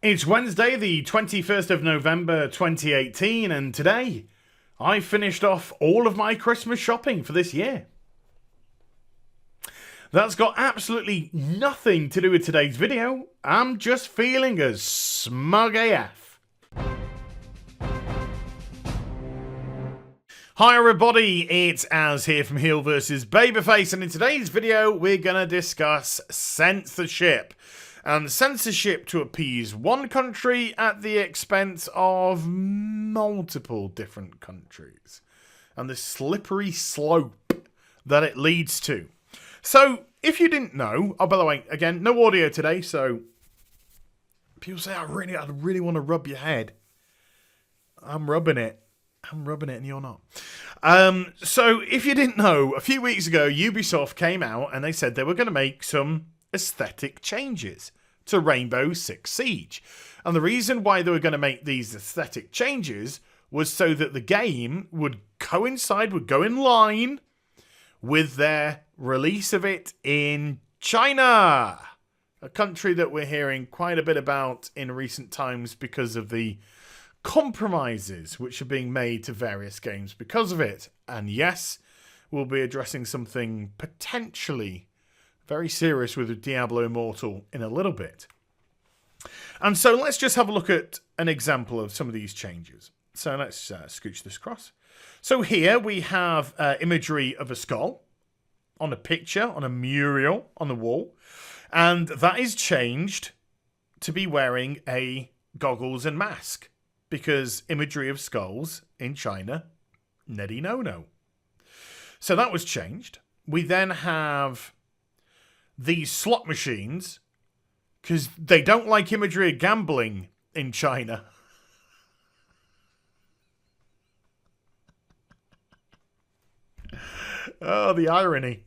It's Wednesday, the 21st of November 2018, and today I finished off all of my Christmas shopping for this year. That's got absolutely nothing to do with today's video. I'm just feeling as smug AF. Hi everybody, it's Az here from HeelvsBabyface, and in today's video we're going to discuss censorship. And censorship to appease one country at the expense of multiple different countries. And the slippery slope that it leads to. So, if you didn't know, oh, by the way, again, no audio today, so people say, I really want to rub your head. I'm rubbing it and you're not. So, if you didn't know, a few weeks ago, Ubisoft came out and they said they were going to make some aesthetic changes to Rainbow Six Siege. And the reason why they were going to make these aesthetic changes was so that the game would coincide, would go in line with their release of it in China, a country that we're hearing quite a bit about in recent times because of the compromises which are being made to various games because of it. And yes, we'll be addressing something potentially very serious with Diablo Immortal in a little bit. And so let's just have a look at an example of some of these changes. So let's scooch this across. So here we have imagery of a skull on a picture, on a mural on the wall. And that is changed to be wearing a goggles and mask. Because imagery of skulls in China, neddy no-no. So that was changed. We then have these slot machines, because they don't like imagery of gambling in China. Oh, the irony.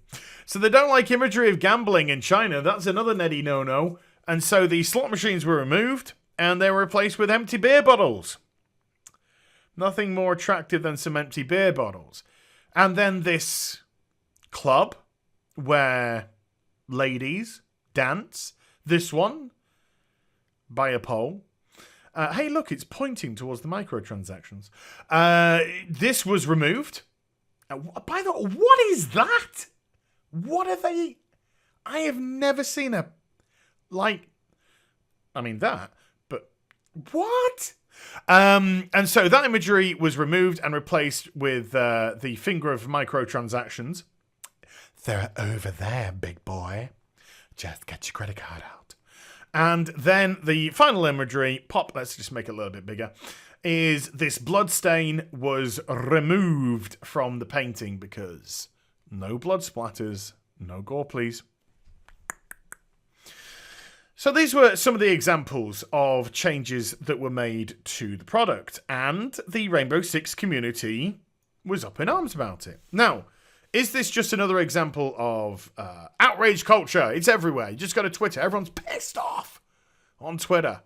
So they don't like imagery of gambling in China. That's another neddy no-no. And so the slot machines were removed, and they were replaced with empty beer bottles. Nothing more attractive than some empty beer bottles. And then this club where ladies dance. This one, by a poll. Hey, look, it's pointing towards the microtransactions. This was removed. By the way, what is that? What are they? I have never seen that, but what? And so that imagery was removed and replaced with the finger of microtransactions. They're over there, big boy. Just get your credit card out. And then the final imagery, let's just make it a little bit bigger, is this blood stain was removed from the painting because no blood splatters, no gore, please. So these were some of the examples of changes that were made to the product, and the Rainbow Six community was up in arms about it. Now, is this just another example of outrage culture? It's everywhere. You just go to Twitter. Everyone's pissed off on Twitter.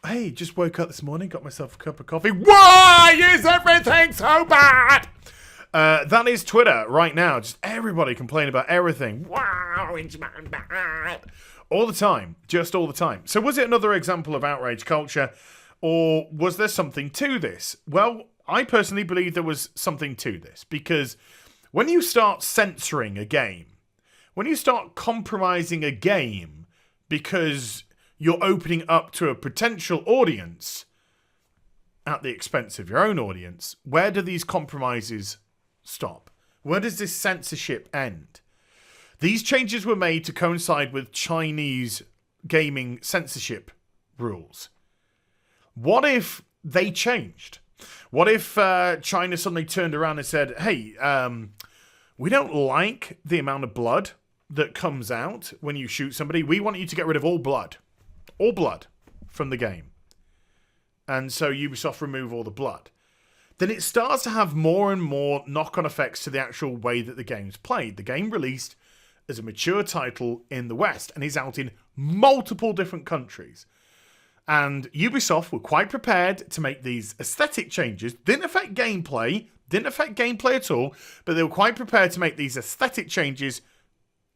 Hey, just woke up this morning, got myself a cup of coffee. Why is everything so bad? That is Twitter right now. Just everybody complaining about everything. Wow, it's bad. All the time. Just all the time. So was it another example of outrage culture? Or was there something to this? Well, I personally believe there was something to this. Because when you start censoring a game, when you start compromising a game because you're opening up to a potential audience at the expense of your own audience, where do these compromises stop? Where does this censorship end? These changes were made to coincide with Chinese gaming censorship rules. What if they changed? What if China suddenly turned around and said, hey, we don't like the amount of blood that comes out when you shoot somebody. We want you to get rid of all blood from the game. And so Ubisoft remove all the blood. Then it starts to have more and more knock-on effects to the actual way that the game's played. The game released as a mature title in the West and is out in multiple different countries. And Ubisoft were quite prepared to make these aesthetic changes. Didn't affect gameplay at all, but they were quite prepared to make these aesthetic changes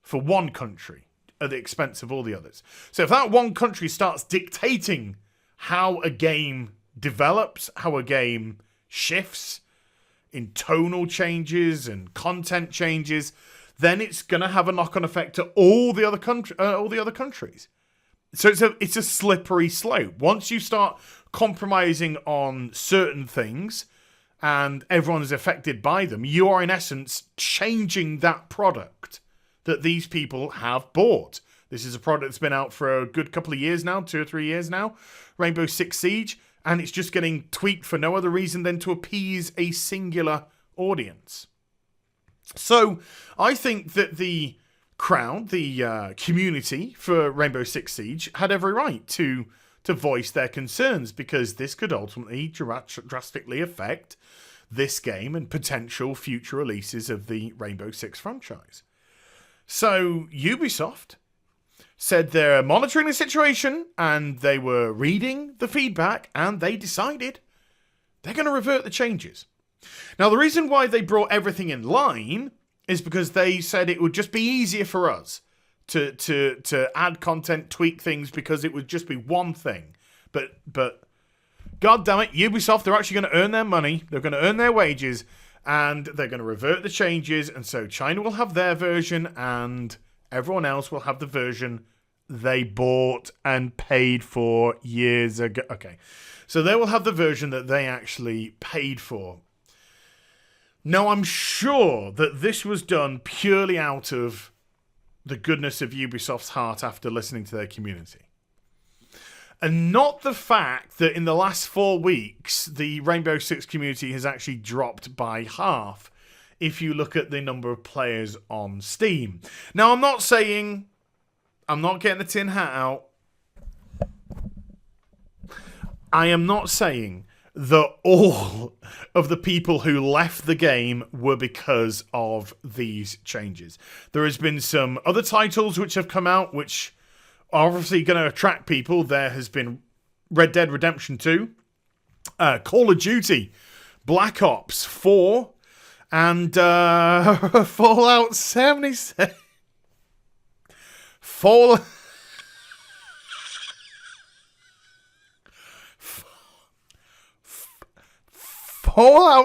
for one country at the expense of all the others. So if that one country starts dictating how a game develops, how a game shifts in tonal changes and content changes, then it's going to have a knock-on effect to all the other countries. So it's a slippery slope. Once you start compromising on certain things and everyone is affected by them, you are in essence changing that product that these people have bought. This is a product that's been out for a good couple of years now, 2 or 3 years now, Rainbow Six Siege, and it's just getting tweaked for no other reason than to appease a singular audience. So I think that the crowd, the community for Rainbow Six Siege had every right to voice their concerns, because this could ultimately drastically affect this game and potential future releases of the Rainbow Six franchise. So Ubisoft said they're monitoring the situation and they were reading the feedback and they decided they're going to revert the changes. Now, the reason why they brought everything in line is because they said it would just be easier for us to add content, tweak things, because it would just be one thing. But God damn it, Ubisoft, they're actually going to earn their money, they're going to earn their wages, and they're going to revert the changes, and so China will have their version and everyone else will have the version they bought and paid for years ago. Okay, so they will have the version that they actually paid for. Now, I'm sure that this was done purely out of the goodness of Ubisoft's heart after listening to their community. And not the fact that in the last 4 weeks, the Rainbow Six community has actually dropped by half if you look at the number of players on Steam. Now, I'm not getting the tin hat out. I am not saying that all of the people who left the game were because of these changes. There has been some other titles which have come out which are obviously going to attract people. There has been Red Dead Redemption 2, Call of Duty, Black Ops 4, and Fallout 76. Fallout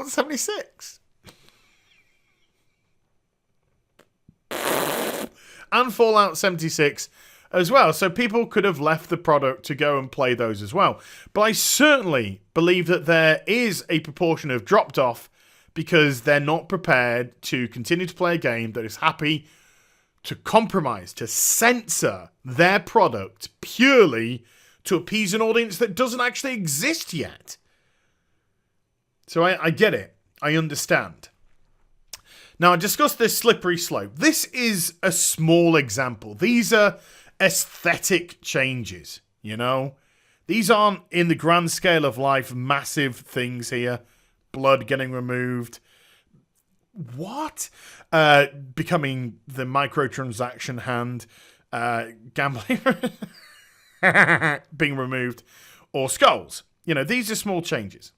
76. And Fallout 76 as well. So people could have left the product to go and play those as well. But I certainly believe that there is a proportion of dropped off because they're not prepared to continue to play a game that is happy to compromise, to censor their product purely to appease an audience that doesn't actually exist yet. So I get it. I understand. Now, I discussed this slippery slope. This is a small example. These are aesthetic changes, you know? These aren't, in the grand scale of life, massive things here. Blood getting removed. What? Becoming the microtransaction hand. Gambling being removed. Or skulls. You know, these are small changes.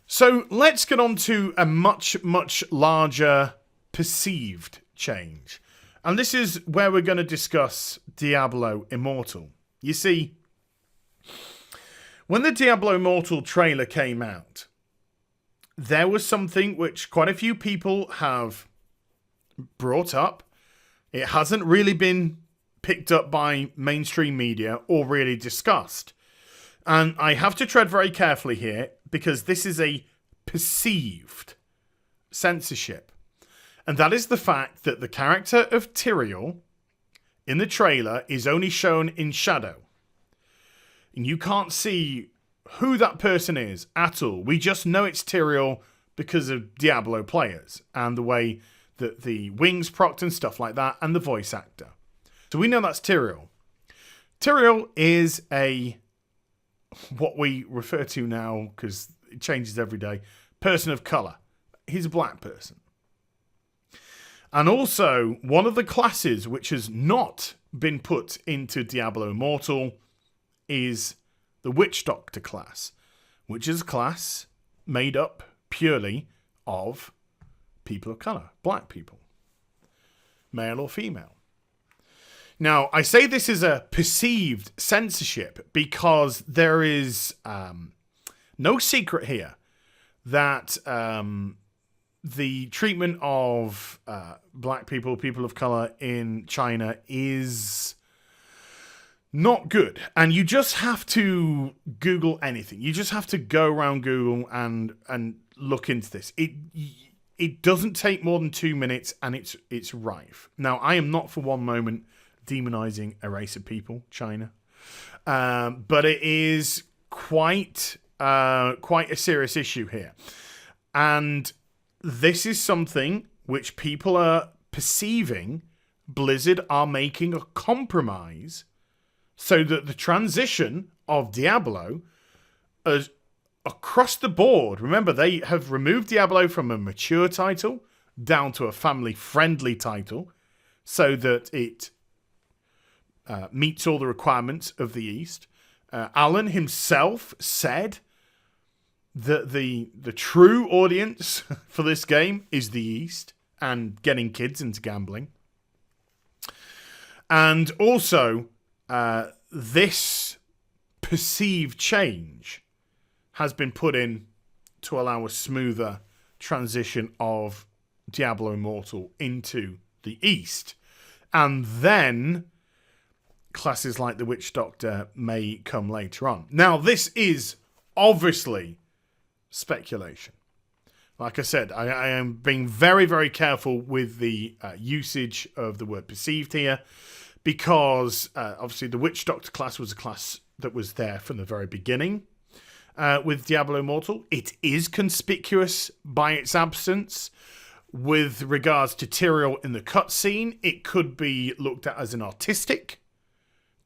So let's get on to a much, much larger perceived change. And this is where we're going to discuss Diablo Immortal. You see, when the Diablo Immortal trailer came out, there was something which quite a few people have brought up. It hasn't really been picked up by mainstream media or really discussed. And I have to tread very carefully here because this is a perceived censorship. And that is the fact that the character of Tyrael in the trailer is only shown in shadow. And you can't see who that person is at all. We just know it's Tyrael because of Diablo players and the way that the wings procced and stuff like that and the voice actor. So we know that's Tyrael. Tyrael is what we refer to now, because it changes every day, person of colour. He's a black person. And also, one of the classes which has not been put into Diablo Immortal is the Witch Doctor class, which is a class made up purely of people of colour, black people, male or female. Now, I say this is a perceived censorship because there is no secret here that the treatment of black people, people of color in China is not good. And you just have to Google anything. You just have to go around Google and look into this. It doesn't take more than 2 minutes, and it's rife. Now, I am not for one moment demonizing a race of people, China, but it is quite a serious issue here, and this is something which people are perceiving Blizzard are making a compromise so that the transition of Diablo as across the board. Remember, they have removed Diablo from a mature title down to a family-friendly title so that it meets all the requirements of the East. Alan himself said that the true audience for this game is the East and getting kids into gambling. And also, this perceived change has been put in to allow a smoother transition of Diablo Immortal into the East. And then classes like the Witch Doctor may come later on. Now, this is obviously speculation. Like I said, I am being very, very careful with the usage of the word perceived here because obviously the Witch Doctor class was a class that was there from the very beginning. With Diablo Immortal, it is conspicuous by its absence. With regards to Tyrael in the cutscene, it could be looked at as an artistic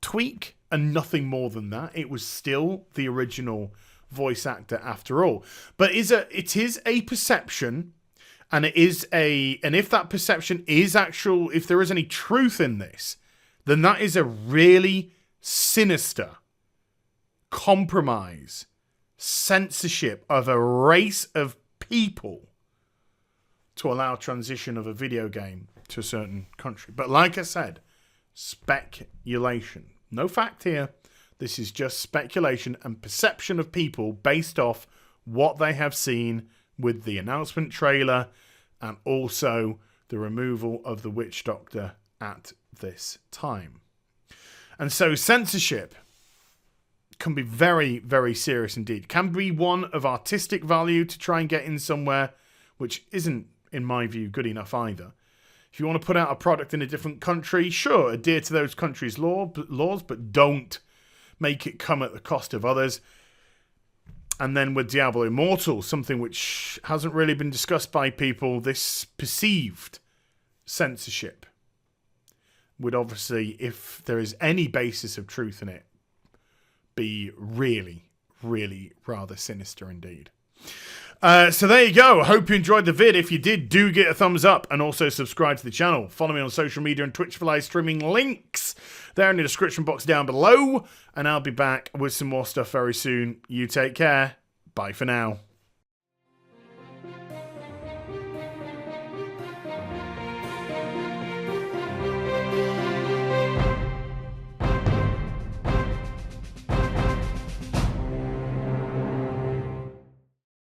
tweak and nothing more than that. It was still the original voice actor after all. But it is a perception, and if that perception is actual, if there is any truth in this, then that is a really sinister compromise, censorship of a race of people to allow transition of a video game to a certain country. But like I said, speculation. No fact here. This is just speculation and perception of people based off what they have seen with the announcement trailer and also the removal of the Witch Doctor at this time. And so censorship can be very, very serious indeed. Can be one of artistic value to try and get in somewhere, which isn't, in my view, good enough either. If you want to put out a product in a different country, sure, adhere to those countries' laws, but don't make it come at the cost of others. And then with Diablo Immortal, something which hasn't really been discussed by people, this perceived censorship would obviously, if there is any basis of truth in it, be really, really rather sinister indeed. So there you go. I hope you enjoyed the vid. If you did, do get a thumbs up and also subscribe to the channel. Follow me on social media and Twitch for live streaming links. They're in the description box down below. And I'll be back with some more stuff very soon. You take care. Bye for now.